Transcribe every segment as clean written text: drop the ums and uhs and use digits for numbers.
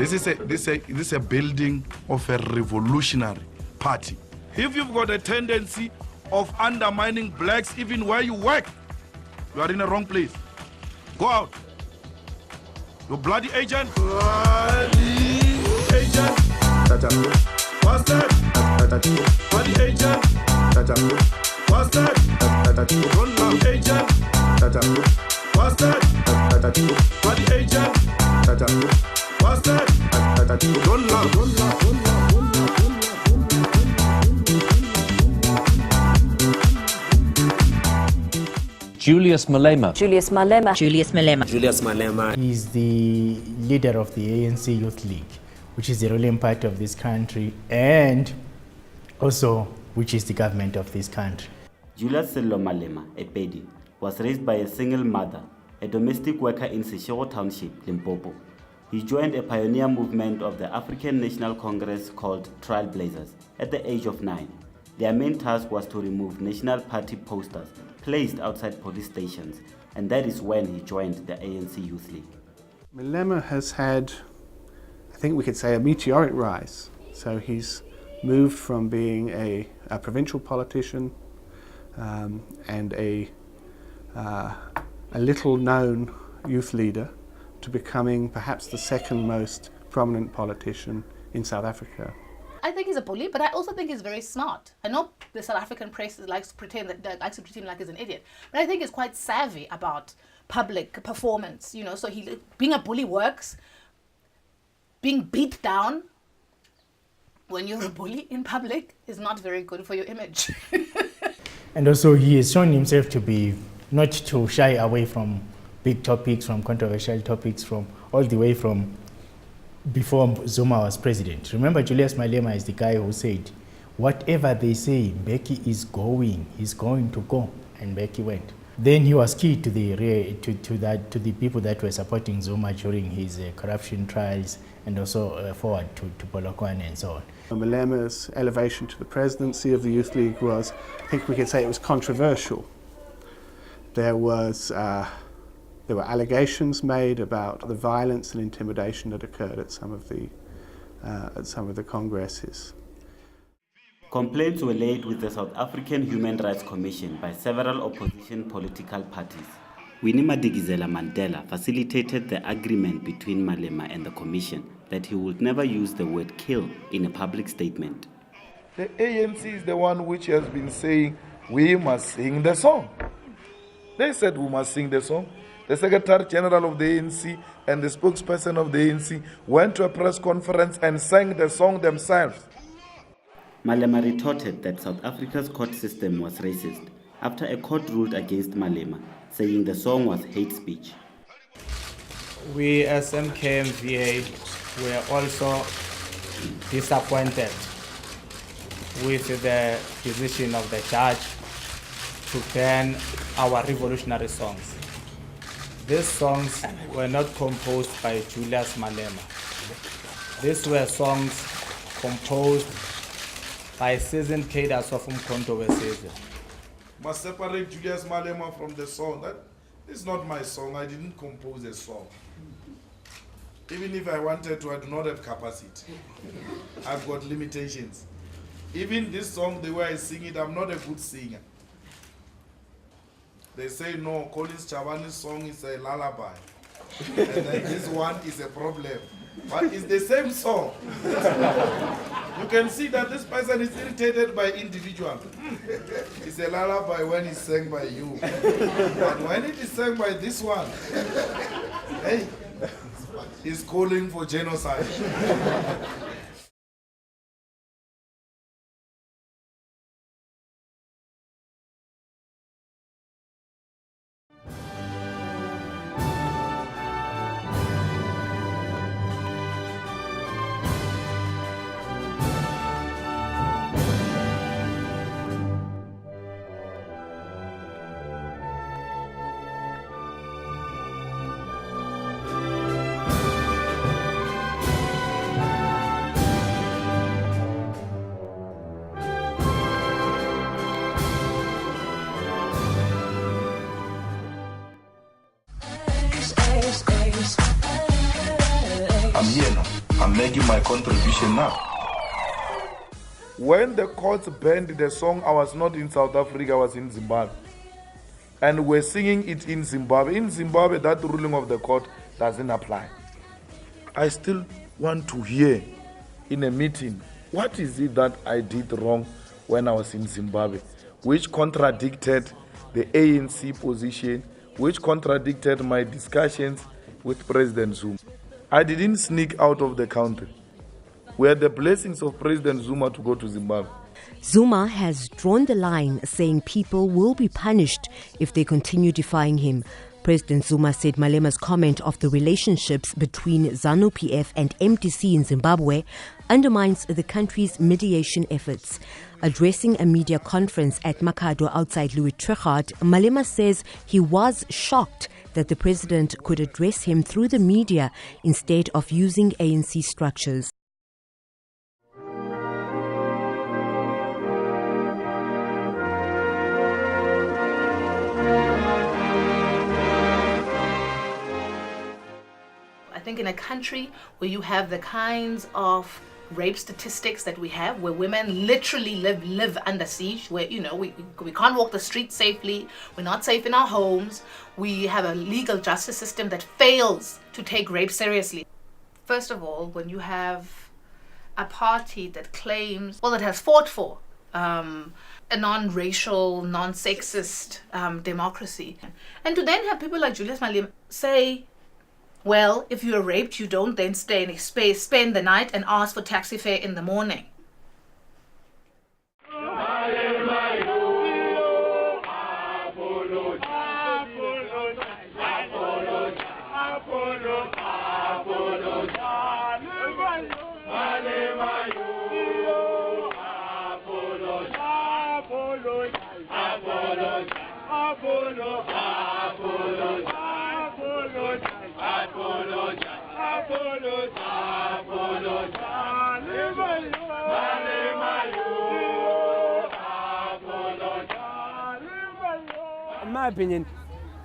This is a building of a revolutionary party. If you've got a tendency of undermining blacks even where you work, you are in the wrong place. Go out. You bloody agent. Bloody agent. What's that? Bloody agent. What's that? Run now, agent. What's that? Bloody agent. What's that? Run now. Julius Malema. Julius Malema. Julius Malema. Julius Malema. He's the leader of the ANC Youth League, which is the ruling party of this country, and also which is the government of this country. Julius Malema, a Pedi, was raised by a single mother, a domestic worker in Seshego Township, Limpopo. He joined a pioneer movement of the African National Congress called Trailblazers at the age of 9. Their main task was to remove National Party posters placed outside police stations, and that is when he joined the ANC Youth League. Malema has had, I think we could say, a meteoric rise. So he's moved from being a provincial politician and a little-known youth leader to becoming perhaps the second most prominent politician in South Africa. I think he's a bully, but I also think he's very smart. I know the South African press likes to pretend like he's an idiot, but I think he's quite savvy about public performance. You know, so being a bully works. Being beat down when you're a bully in public is not very good for your image. And also he has shown himself to be not to shy away from big topics, from controversial topics, from all the way from before Zuma was president. Remember, Julius Malema is the guy who said, whatever they say, Mbeki is going, he's going to go, and Mbeki went. Then he was key to the people that were supporting Zuma during his corruption trials, and also forward to Polokwane and so on. Malema's elevation to the presidency of the Youth League was, I think we could say it was controversial. There were allegations made about the violence and intimidation that occurred at some of the congresses. Complaints were laid with the South African Human Rights Commission by several opposition political parties. Winnie Madikizela Mandela facilitated the agreement between Malema and the commission that he would never use the word kill in a public statement. The ANC is the one which has been saying we must sing the song. They said we must sing the song. The Secretary General of the ANC and the spokesperson of the ANC went to a press conference and sang the song themselves. Malema retorted that South Africa's court system was racist after a court ruled against Malema, saying the song was hate speech. We as MKMVA were also disappointed with the decision of the judge to ban our revolutionary songs. These songs were not composed by Julius Malema. These were songs composed by seasoned cadres of Umkhonto weSizwe. Must separate Julius Malema from the song. That is not my song. I didn't compose a song. Even if I wanted to, I do not have capacity. I've got limitations. Even this song, the way I sing it, I'm not a good singer. They say, no, Collins Chavani's song is a lullaby. And then this one is a problem. But it's the same song. You can see that this person is irritated by individual. It's a lullaby when it's sang by you. But when it is sang by this one, hey, he's calling for genocide. I'm making my contribution now. When the courts banned the song, I was not in South Africa, I was in Zimbabwe. And we're singing it in Zimbabwe. In Zimbabwe, that ruling of the court doesn't apply. I still want to hear in a meeting, what is it that I did wrong when I was in Zimbabwe, which contradicted the ANC position, which contradicted my discussions with President Zuma. I didn't sneak out of the country. We had the blessings of President Zuma to go to Zimbabwe. Zuma has drawn the line, saying people will be punished if they continue defying him. President Zuma said Malema's comment of the relationships between ZANU-PF and MDC in Zimbabwe undermines the country's mediation efforts. Addressing a media conference at Makhado outside Louis Trichardt, Malema says he was shocked that the president could address him through the media instead of using ANC structures. I think in a country where you have the kinds of rape statistics that we have, where women literally live under siege, where we can't walk the streets safely, we're not safe in our homes, we have a legal justice system that fails to take rape seriously. First of all, when you have a party that claims, that has fought for a non-racial, non-sexist democracy, and to then have people like Julius Malema say, well, if you are raped, you don't then stay in a space, spend the night and ask for taxi fare in the morning. In my opinion,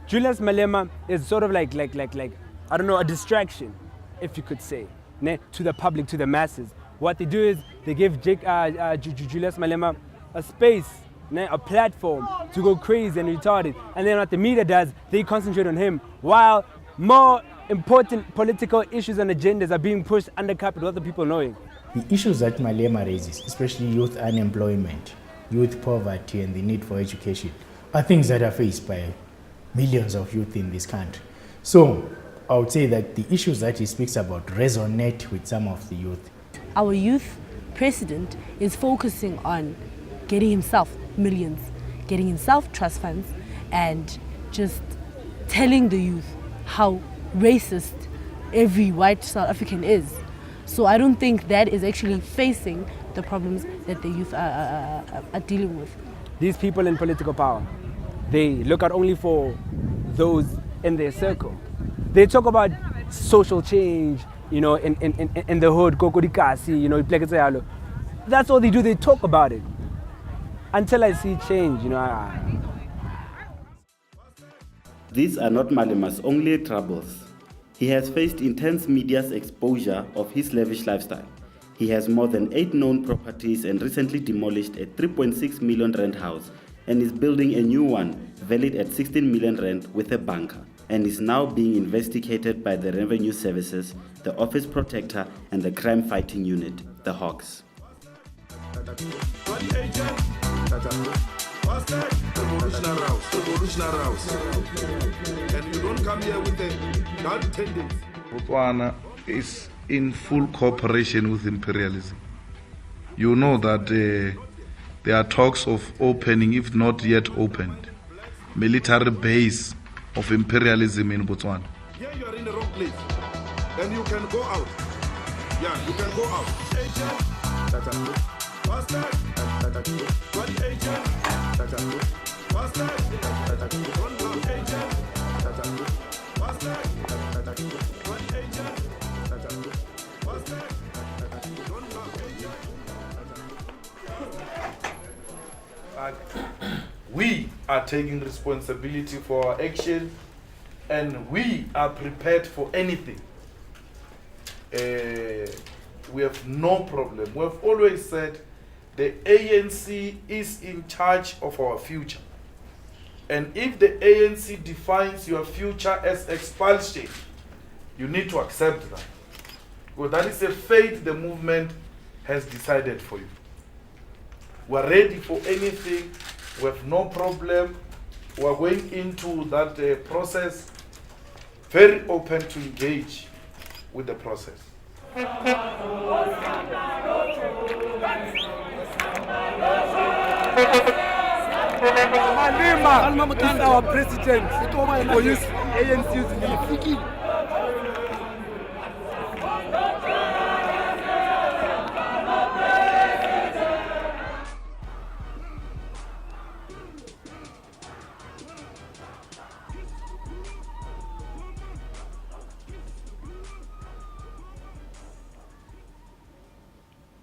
Julius Malema is sort of like I don't know, a distraction, if you could say, to the public, to the masses. What they do is they give Julius Malema a space, a platform to go crazy and retarded. And then what the media does, they concentrate on him, while more important political issues and agendas are being pushed under carpet without the people knowing. The issues that Malema raises, especially youth unemployment, youth poverty, and the need for education, are things that are faced by millions of youth in this country. So I would say that the issues that he speaks about resonate with some of the youth. Our youth president is focusing on getting himself millions, getting himself trust funds, and just telling the youth how racist every white South African is. So I don't think that is actually facing the problems that the youth are dealing with. These people in political power, they look out only for those in their circle. They talk about social change, in the hood, kokorikasi, that's all they do, they talk about it. Until I see change, These are not Malema's only troubles. He has faced intense media's exposure of his lavish lifestyle. He has more than 8 known properties and recently demolished a 3.6 million rand house and is building a new one valued at 16 million rand with a banker, and is now being investigated by the Revenue Services, the Office Protector, and the Crime Fighting Unit, the Hawks. And you don't come here with that tendency. Botswana is in full cooperation with imperialism. You know that there are talks of opening, if not yet opened, military base of imperialism in Botswana. Here you are in the wrong place. Then you can go out. Yeah, you can go out. We are taking responsibility for our action, and we are prepared for anything. we have no problem. We have always said the ANC is in charge of our future. And if the ANC defines your future as expulsion, you need to accept that. Because that is a fate the movement has decided for you. We are ready for anything. We have no problem. We are going into that process very open to engage with the process. Malema is our president. For you, ANC's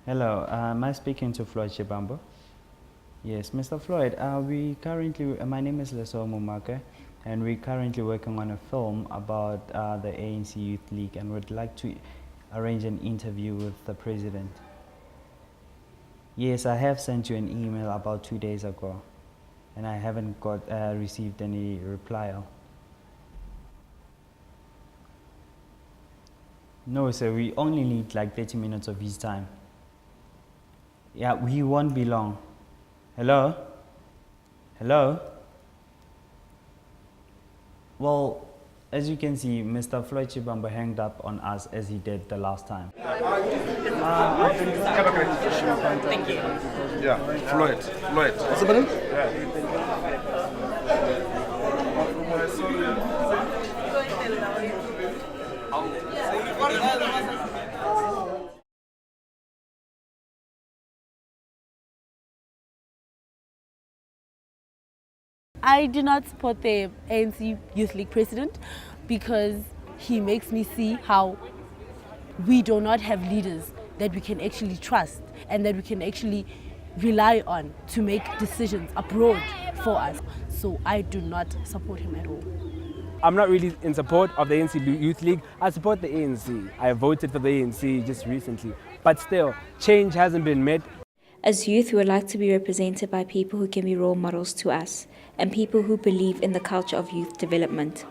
Hello, am I speaking to Floyd Chibambo? Yes, Mr. Floyd, my name is Leso Mumake, and we're currently working on a film about the ANC Youth League, and would like to arrange an interview with the president. Yes, I have sent you an email about 2 days ago, and I haven't received any reply. No, sir, we only need like 30 minutes of his time. Yeah, we won't be long. Hello? Hello? Well, as you can see, Mr. Floyd Chibambo hanged up on us as he did the last time. Thank you. Yeah, Floyd. What's the name? I do not support the ANC Youth League president because he makes me see how we do not have leaders that we can actually trust and that we can actually rely on to make decisions abroad for us. So I do not support him at all. I'm not really in support of the ANC Youth League. I support the ANC. I voted for the ANC just recently. But still, change hasn't been made. As youth, we would like to be represented by people who can be role models to us and people who believe in the culture of youth development.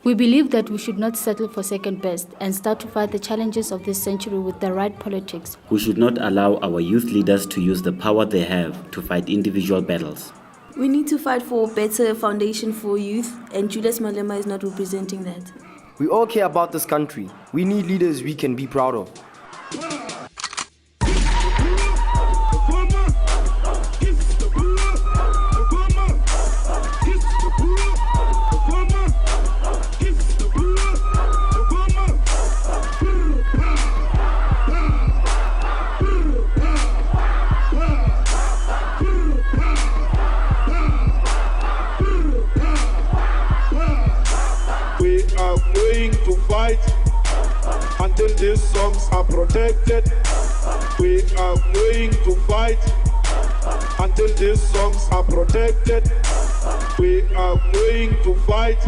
We believe that we should not settle for second best and start to fight the challenges of this century with the right politics. We should not allow our youth leaders to use the power they have to fight individual battles. We need to fight for a better foundation for youth, and Julius Malema is not representing that. We all care about this country. We need leaders we can be proud of. Until these songs are protected, we are going to fight. Until these songs are protected, we are going to fight.